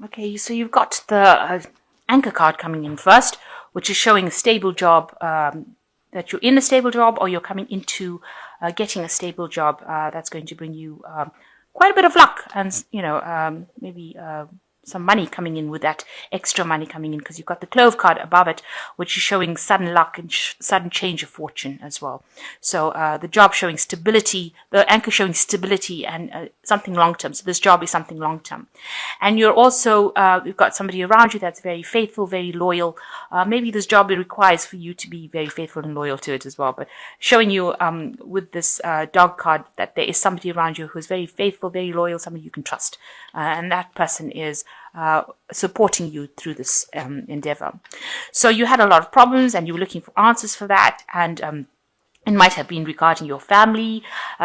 Okay, so you've got the anchor card coming in first, which is showing a stable job, that you're in a stable job or you're coming into getting a stable job that's going to bring you quite a bit of luck and, maybe some money coming in with that extra money coming in, because you've got the clove card above it, which is showing sudden luck and sudden change of fortune as well. So the job showing stability, the anchor showing stability and something long term. So this job is something long term. And you're also, you've got somebody around you that's very faithful, very loyal. Maybe this job requires for you to be very faithful and loyal to it as well. But showing you with this dog card that there is somebody around you who's very faithful, very loyal, somebody you can trust. And that person is supporting you through this endeavor. So you had a lot of problems and you were looking for answers for that. And it might have been regarding your family,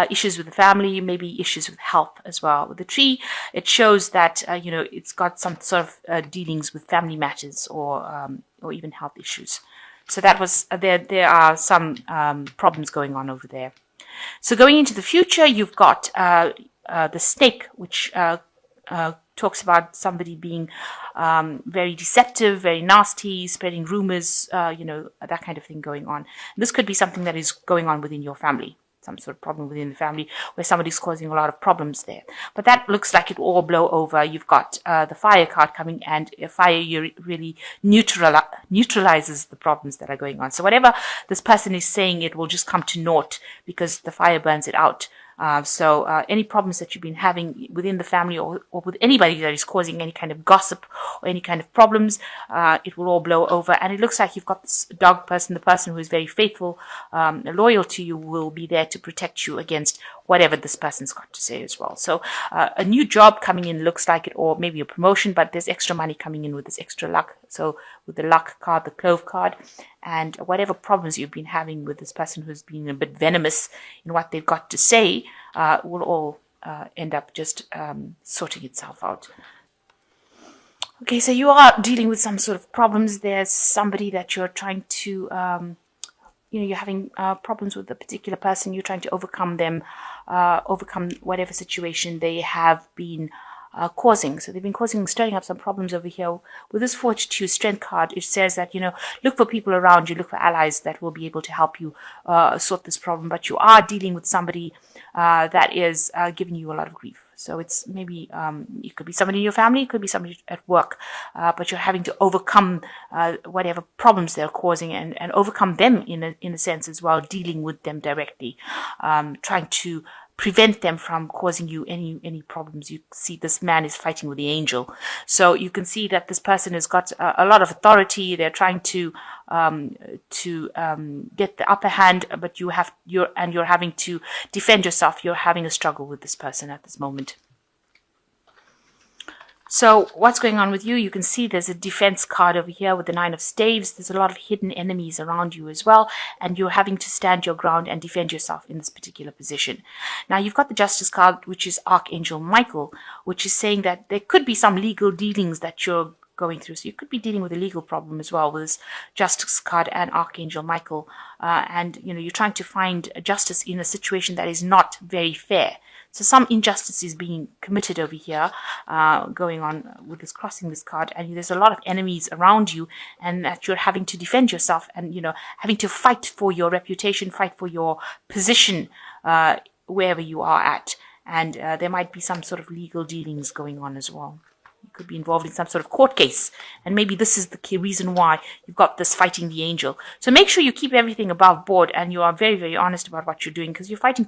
issues with the family, maybe issues with health as well. With the tree, it shows that, it's got some sort of dealings with family matters or even health issues. So that was, there are some problems going on over there. So going into the future, you've got the snake, which talks about somebody being very deceptive, very nasty, spreading rumors, that kind of thing going on. This could be something that is going on within your family, some sort of problem within the family where somebody's causing a lot of problems there. But that looks like it will all blow over. You've got the fire card coming, and fire really neutralizes the problems that are going on. So whatever this person is saying, it will just come to naught because the fire burns it out. So any problems that you've been having within the family or with anybody that is causing any kind of gossip or any kind of problems, it will all blow over. And it looks like you've got this dog person, the person who is very faithful, loyal to you, will be there to protect you against whatever this person's got to say as well. So a new job coming in looks like it, or maybe a promotion, but there's extra money coming in with this extra luck. So with the luck card, the clove card, and whatever problems you've been having with this person who's been a bit venomous in what they've got to say, will all end up just sorting itself out. Okay, so you are dealing with some sort of problems. There's somebody that you're trying to, you're having problems with a particular person. You're trying to overcome them, overcome whatever situation they have been causing. So they've been stirring up some problems over here. With this Fortitude Strength card, it says that, look for people around you, look for allies that will be able to help you sort this problem. But you are dealing with somebody that is giving you a lot of grief. So it's maybe, it could be somebody in your family, it could be somebody at work, but you're having to overcome whatever problems they're causing and overcome them in a sense as well, dealing with them directly, trying to prevent them from causing you any problems. You see this man is fighting with the angel. So you can see that this person has got a lot of authority. They're trying to get the upper hand, but you're having to defend yourself. You're having a struggle with this person at this moment. So what's going on with you? You can see there's a defense card over here with the 9 of staves. There's a lot of hidden enemies around you as well, and you're having to stand your ground and defend yourself in this particular position. Now you've got the justice card, which is Archangel Michael, which is saying that there could be some legal dealings that you're going through. So you could be dealing with a legal problem as well with this justice card and Archangel Michael. And you're trying to find justice in a situation that is not very fair. So some injustice is being committed over here, going on with this, crossing this card, and there's a lot of enemies around you, and that you're having to defend yourself and, having to fight for your reputation, fight for your position, wherever you are at. And there might be some sort of legal dealings going on as well. You could be involved in some sort of court case, and maybe this is the key reason why you've got this fighting the angel. So make sure you keep everything above board and you are very, very honest about what you're doing, because you're fighting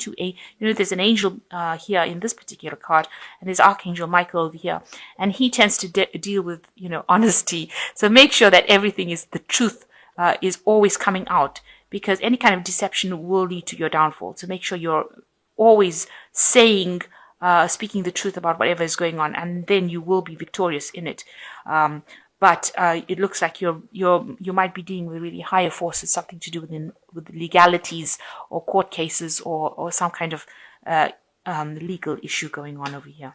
there's an angel here in this particular card, and there's Archangel Michael over here, and he tends to deal with honesty. So make sure that everything is the truth, is always coming out, because any kind of deception will lead to your downfall. So make sure you're always speaking the truth about whatever is going on, and then you will be victorious in it. But it looks like you might be dealing with really higher forces, something to do with legalities or court cases or some kind of legal issue going on over here.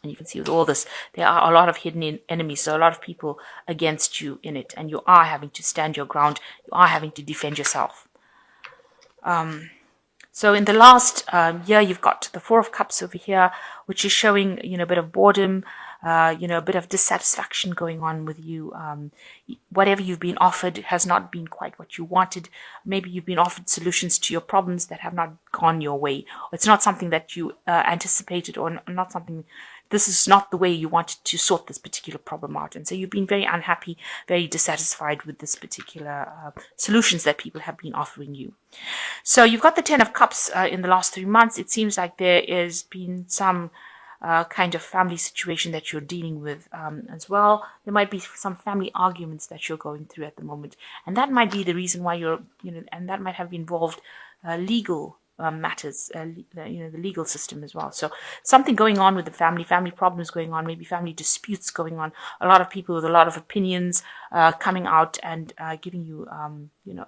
And you can see with all this, there are a lot of hidden enemies, so a lot of people against you in it, and you are having to stand your ground. You are having to defend yourself. So in the last year, you've got the 4 of Cups over here, which is showing, a bit of boredom, a bit of dissatisfaction going on with you. Whatever you've been offered has not been quite what you wanted. Maybe you've been offered solutions to your problems that have not gone your way. It's not something that you anticipated, or not something. This is not the way you wanted to sort this particular problem out. And so you've been very unhappy, very dissatisfied with this particular solutions that people have been offering you. So you've got the Ten of Cups in the last 3 months. It seems like there has been some kind of family situation that you're dealing with as well. There might be some family arguments that you're going through at the moment. And that might be the reason why and that might have involved legal matters, the legal system as well. So something going on with the family problems going on, maybe family disputes going on, a lot of people with a lot of opinions coming out and giving you,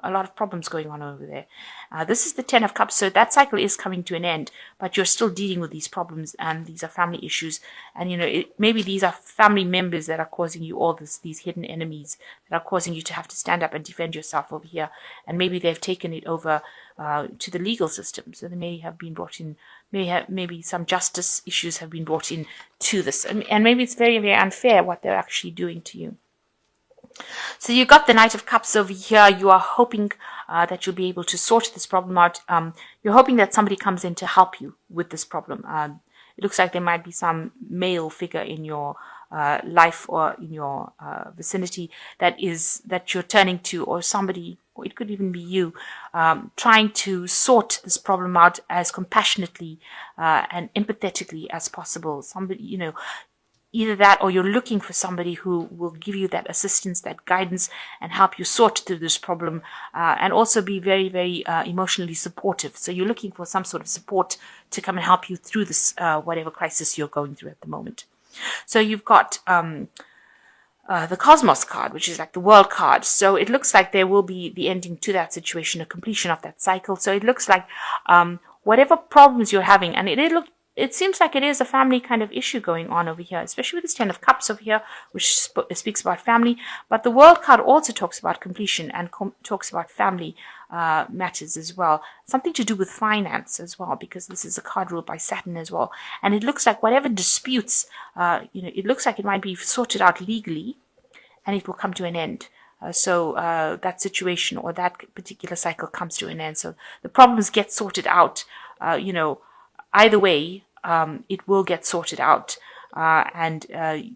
a lot of problems going on over there. This is the Ten of Cups, so that cycle is coming to an end, but you're still dealing with these problems, and these are family issues, and maybe these are family members that are causing you all these hidden enemies that are causing you to have to stand up and defend yourself over here, and maybe they've taken it over to the legal system. So they may have been brought in, maybe some justice issues have been brought in to this. And maybe it's very, very unfair what they're actually doing to you. So you've got the Knight of Cups over here. You are hoping that you'll be able to sort this problem out. You're hoping that somebody comes in to help you with this problem. It looks like there might be some male figure in your life or in your vicinity that you're turning to, or somebody, or it could even be you, trying to sort this problem out as compassionately and empathetically as possible. Somebody, either that, or you're looking for somebody who will give you that assistance, that guidance, and help you sort through this problem, and also be very, very emotionally supportive. So you're looking for some sort of support to come and help you through this, whatever crisis you're going through at the moment. So you've got the Cosmos card, which is like the World card. So it looks like there will be the ending to that situation, a completion of that cycle. So it looks like whatever problems you're having, and it seems like it is a family kind of issue going on over here, especially with this Ten of Cups over here, which speaks about family. But the World card also talks about completion and talks about family matters as well. Something to do with finance as well, because this is a card ruled by Saturn as well. And it looks like whatever disputes, it looks like it might be sorted out legally, and it will come to an end. So that situation or that particular cycle comes to an end. So the problems get sorted out, either way, it will get sorted out, and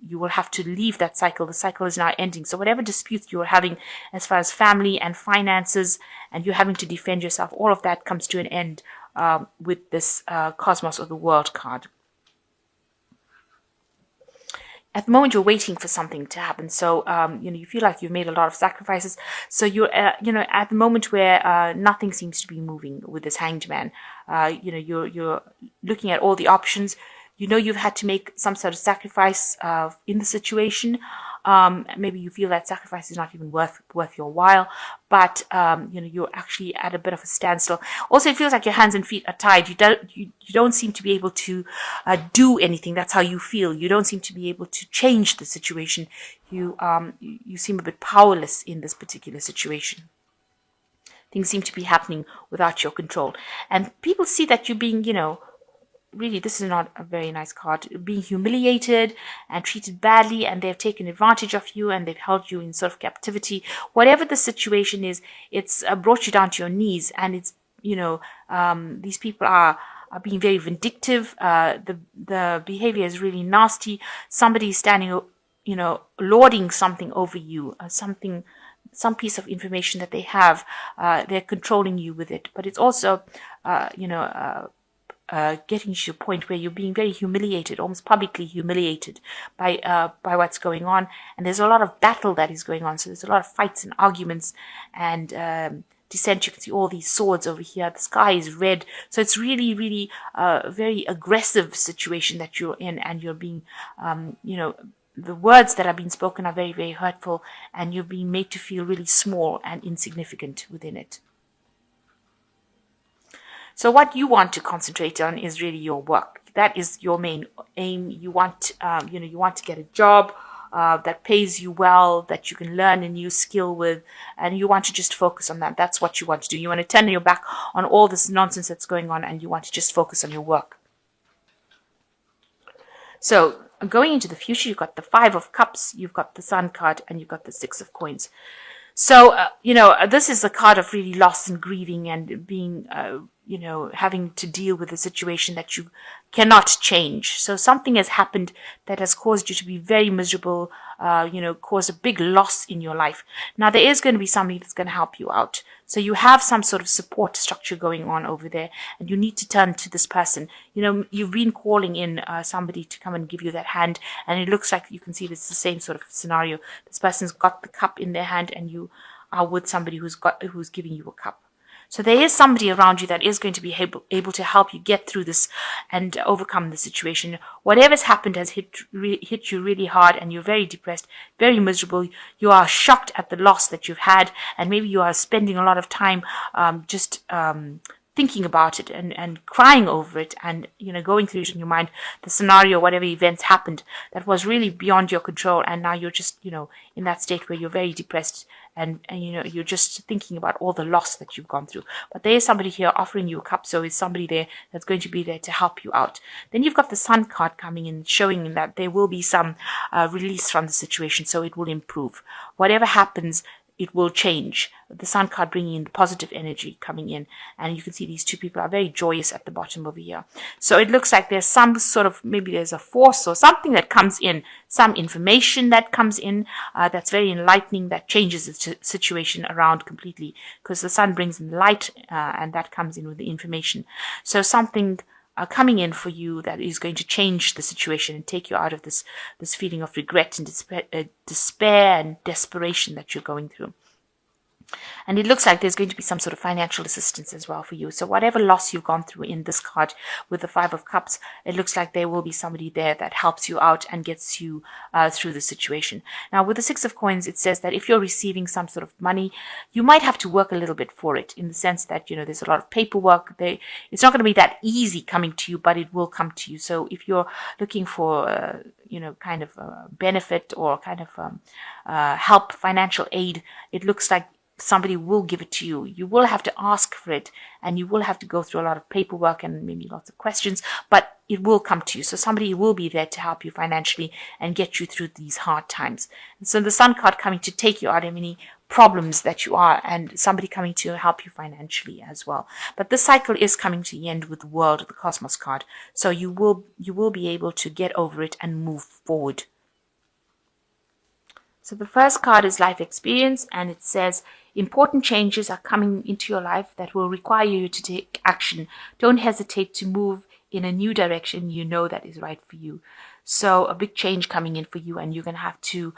you will have to leave that cycle. The cycle is now ending. So whatever disputes you're having as far as family and finances, and you're having to defend yourself, all of that comes to an end with this Cosmos or the World card. At the moment, you're waiting for something to happen. So, you feel like you've made a lot of sacrifices. So you're, at the moment where nothing seems to be moving with this Hanged Man. You're looking at all the options. You've had to make some sort of sacrifice in the situation. Maybe you feel that sacrifice is not even worth your while, but you're actually at a bit of a standstill. Also, it feels like your hands and feet are tied. You don't seem to be able to do anything. That's how you feel. You don't seem to be able to change the situation. You seem a bit powerless in this particular situation. Things seem to be happening without your control, and people see that you're being, really, this is not a very nice card, being humiliated and treated badly, and they've taken advantage of you, and they've held you in sort of captivity. Whatever the situation is, it's brought you down to your knees, and it's, these people are being very vindictive. The behavior is really nasty. Somebody is standing, lording something over you, some piece of information that they have. They're controlling you with it, but it's also, getting to a point where you're being very humiliated, almost publicly humiliated by what's going on. And there's a lot of battle that is going on. So there's a lot of fights and arguments and dissent. You can see all these swords over here. The sky is red. So it's really, really a very aggressive situation that you're in, and you're being, the words that are being spoken are very, very hurtful, and you're being made to feel really small and insignificant within it. So what you want to concentrate on is really your work. That is your main aim. You want, you want to get a job that pays you well, that you can learn a new skill with, and you want to just focus on that. That's what you want to do. You want to turn your back on all this nonsense that's going on, and you want to just focus on your work. So going into the future, you've got the Five of Cups, you've got the Sun card, and you've got the Six of Coins. So, this is a card of really loss and grieving and being, having to deal with a situation that you cannot change. So something has happened that has caused you to be very miserable, caused a big loss in your life. Now, there is going to be somebody that's going to help you out. So you have some sort of support structure going on over there, and you need to turn to this person. You've been calling in somebody to come and give you that hand, and it looks like you can see it's the same sort of scenario. This person's got the cup in their hand, and you are with somebody who's giving you a cup. So there is somebody around you that is going to be able to help you get through this and overcome the situation. Whatever's happened has hit you really hard, and you're very depressed, very miserable. You are shocked at the loss that you've had, and maybe you are spending a lot of time thinking about it and crying over it, and going through it in your mind, the scenario, whatever events happened that was really beyond your control, and now you're just in that state where you're very depressed, and you're just thinking about all the loss that you've gone through. But there is somebody here offering you a cup, so is somebody there that's going to be there to help you out. Then you've got the Sun card coming in, showing that there will be some release from the situation, so it will improve. Whatever happens, it will change. The Sun card bringing in the positive energy coming in, and you can see these two people are very joyous at the bottom over here. So it looks like there's some sort of, maybe there's a force or something that comes in, some information that comes in that's very enlightening, that changes the situation around completely, because the Sun brings in light, and that comes in with the information. So something coming in for you that is going to change the situation and take you out of this feeling of regret and despair and desperation that you're going through. And it looks like there's going to be some sort of financial assistance as well for you. So whatever loss you've gone through in this card with the Five of Cups, it looks like there will be somebody there that helps you out and gets you through the situation. Now, with the Six of Coins, it says that if you're receiving some sort of money, you might have to work a little bit for it, in the sense that, there's a lot of paperwork. It's not going to be that easy coming to you, but it will come to you. So if you're looking for, kind of benefit or kind of help, financial aid, it looks like somebody will give it to you. You will have to ask for it, and you will have to go through a lot of paperwork and maybe lots of questions, but it will come to you. So somebody will be there to help you financially and get you through these hard times. And so the Sun card coming to take you out of any problems that you are, and somebody coming to help you financially as well. But this cycle is coming to the end with the World, the Cosmos card. So you will be able to get over it and move forward. So the first card is life experience, and it says important changes are coming into your life that will require you to take action. Don't hesitate to move in a new direction that is right for you. So a big change coming in for you, and you're going to have to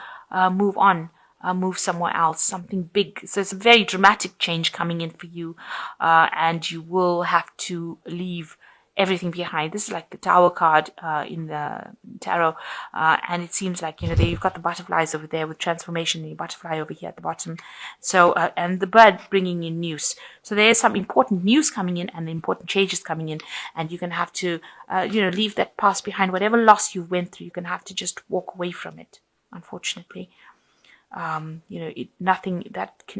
move on, move somewhere else, something big. So it's a very dramatic change coming in for you, and you will have to leave everything behind. This is like the Tower card in the tarot, and it seems like there you've got the butterflies over there with transformation, and the butterfly over here at the bottom. So and the bird bringing in news. So there is some important news coming in and important changes coming in, and you're gonna have to leave that past behind. Whatever loss you went through, you're gonna have to just walk away from it. Unfortunately,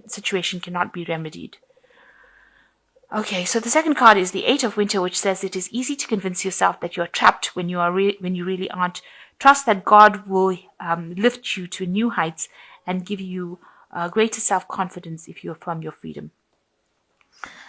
situation cannot be remedied. Okay, so the second card is the Eight of Winter, which says it is easy to convince yourself that you are trapped when you really aren't. Trust that God will lift you to new heights and give you greater self-confidence if you affirm your freedom.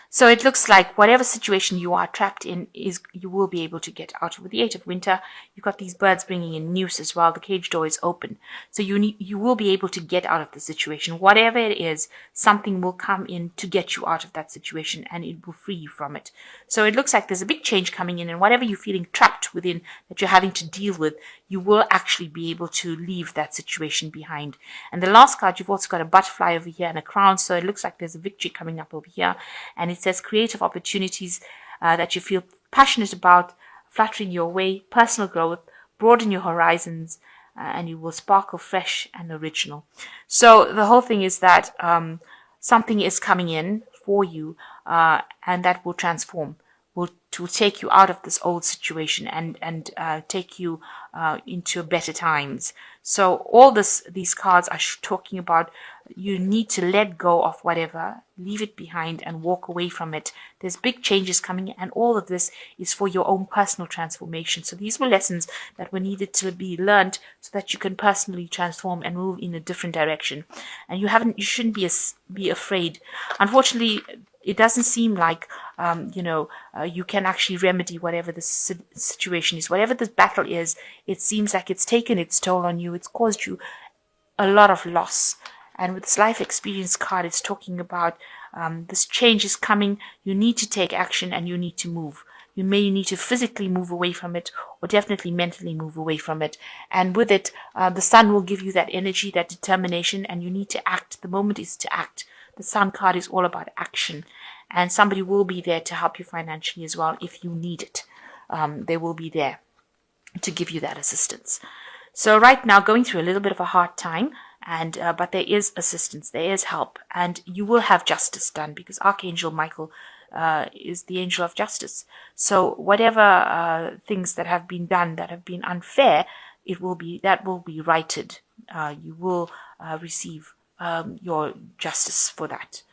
So it looks like whatever situation you are trapped in, you will be able to get out. With the Eight of Winter, you've got these birds bringing in news as well. The cage door is open. So you will be able to get out of the situation. Whatever it is, something will come in to get you out of that situation, and it will free you from it. So it looks like there's a big change coming in, and whatever you're feeling trapped within that you're having to deal with, you will actually be able to leave that situation behind. And the last card, you've also got a butterfly over here and a crown. So it looks like there's a victory coming up over here. And it says creative opportunities that you feel passionate about, fluttering your way, personal growth, broaden your horizons, and you will sparkle fresh and original. So the whole thing is that something is coming in for you, and that will transform, will to take you out of this old situation and take you into better times. So all these cards are talking about you need to let go of whatever, leave it behind and walk away from it. There's big changes coming, and all of this is for your own personal transformation. So these were lessons that were needed to be learned so that you can personally transform and move in a different direction. And you shouldn't be afraid. Unfortunately, it doesn't seem like you can actually remedy whatever the situation is, whatever this battle is. It seems like it's taken its toll on you. It's caused you a lot of loss. And with this life experience card, it's talking about this change is coming. You need to take action and you need to move. You may need to physically move away from it, or definitely mentally move away from it. And with it, the sun will give you that energy, that determination, and you need to act. The moment is to act. The sun card is all about action. And somebody will be there to help you financially as well if you need it. They will be there to give you that assistance. So right now, going through a little bit of a hard time, and but there is assistance, there is help, and you will have justice done, because Archangel Michael is the angel of justice. So whatever things that have been done that have been unfair, that will be righted. You will receive your justice for that.